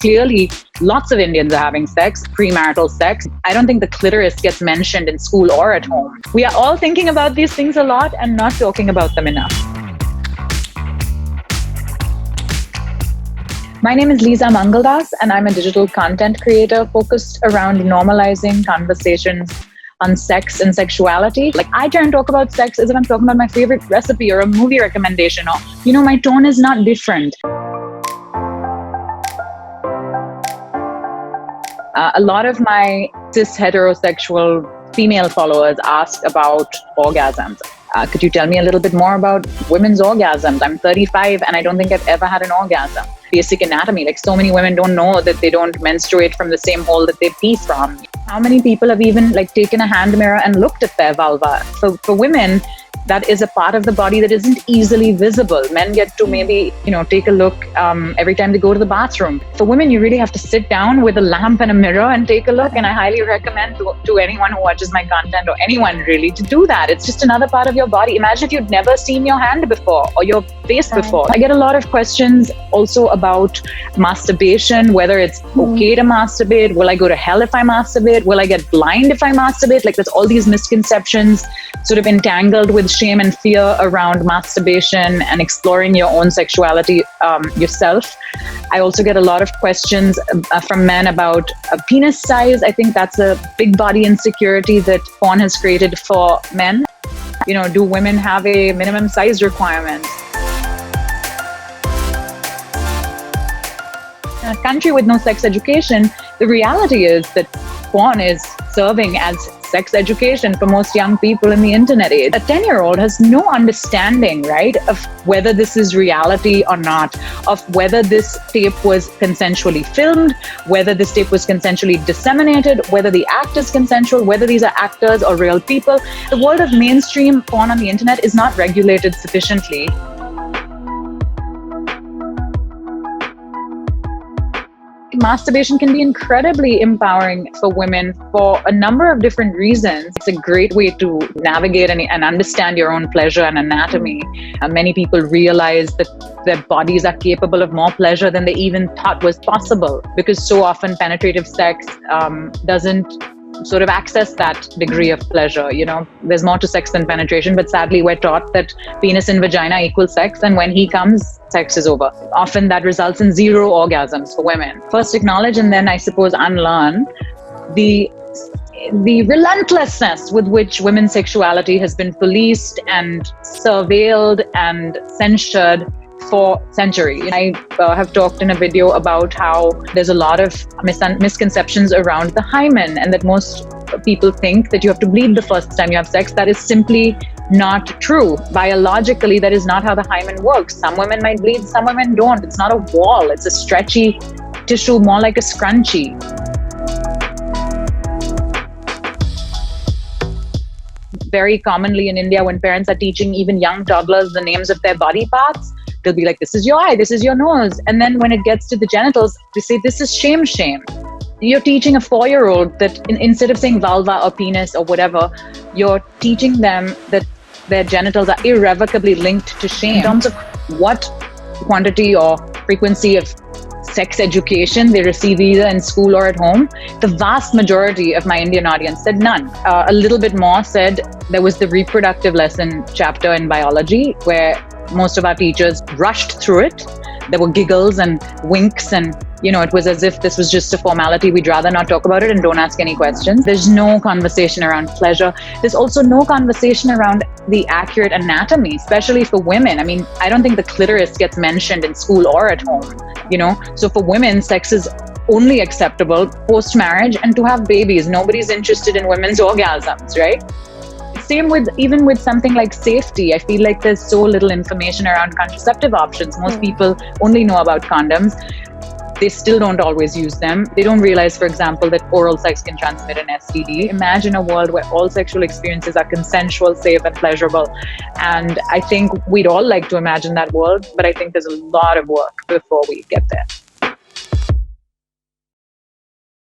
clearly lots of Indians are having sex, premarital sex. I don't think the clitoris gets mentioned in school or at home. We are all thinking about these things a lot and not talking about them enough. My name is Leeza Mangaldas, and I'm a digital content creator focused around normalizing conversations on sex and sexuality. Like, I try and talk about sex as if I'm talking about my favorite recipe or a movie recommendation, or, my tone is not different. A lot of my cis heterosexual female followers ask about orgasms. Could you tell me a little bit more about women's orgasms? I'm 35 and I don't think I've ever had an orgasm. Basic anatomy, like so many women don't know that they don't menstruate from the same hole that they pee from. How many people have even taken a hand mirror and looked at their vulva? For women, that is a part of the body that isn't easily visible. Men get to maybe, take a look every time they go to the bathroom. For women, you really have to sit down with a lamp and a mirror and take a look. And I highly recommend to anyone who watches my content, or anyone really, to do that. It's just another part of your body. Imagine if you'd never seen your hand before or your face before. I get a lot of questions also about masturbation, whether it's okay to masturbate. Will I go to hell if I masturbate? Will I get blind if I masturbate? There's all these misconceptions sort of entangled with shame and fear around masturbation and exploring your own sexuality yourself. I also get a lot of questions from men about penis size. I think that's a big body insecurity that porn has created for men. Do women have a minimum size requirement? In a country with no sex education, the reality is that porn is serving as sex education for most young people in the internet age. A 10-year-old has no understanding, right, of whether this is reality or not, of whether this tape was consensually filmed, whether this tape was consensually disseminated, whether the act is consensual, whether these are actors or real people. The world of mainstream porn on the internet is not regulated sufficiently. Masturbation can be incredibly empowering for women for a number of different reasons. It's a great way to navigate and understand your own pleasure and anatomy. Many people realize that their bodies are capable of more pleasure than they even thought was possible, because so often penetrative sex doesn't sort of access that degree of pleasure. There's more to sex than penetration, but sadly we're taught that penis and vagina equal sex, and when he comes, sex is over. Often that results in 0 orgasms for women. First acknowledge, and then I suppose unlearn the relentlessness with which women's sexuality has been policed and surveilled and censured for centuries. I have talked in a video about how there's a lot of misconceptions around the hymen, and that most people think that you have to bleed the first time you have sex. That is simply not true. Biologically, that is not how the hymen works. Some women might bleed, some women don't. It's not a wall. It's a stretchy tissue, more like a scrunchie. Very commonly in India, when parents are teaching even young toddlers the names of their body parts, they'll be like, this is your eye, this is your nose. And then when it gets to the genitals, they say, this is shame. You're teaching a 4-year-old that instead of saying vulva or penis or whatever, you're teaching them that their genitals are irrevocably linked to shame. In terms of what quantity or frequency of sex education they receive either in school or at home, the vast majority of my Indian audience said none. A little bit more said there was the reproductive lesson chapter in biology, where most of our teachers rushed through it. There were giggles and winks, and it was as if this was just a formality. We'd rather not talk about it and don't ask any questions. There's no conversation around pleasure. There's also no conversation around the accurate anatomy, especially for women. I don't think the clitoris gets mentioned in school or at home, So for women, sex is only acceptable post-marriage and to have babies. Nobody's interested in women's orgasms, right? Same even with something like safety. I feel like there's so little information around contraceptive options. Most people only know about condoms. They still don't always use them. They don't realize, for example, that oral sex can transmit an STD. Imagine a world where all sexual experiences are consensual, safe, and pleasurable. And I think we'd all like to imagine that world, but I think there's a lot of work before we get there.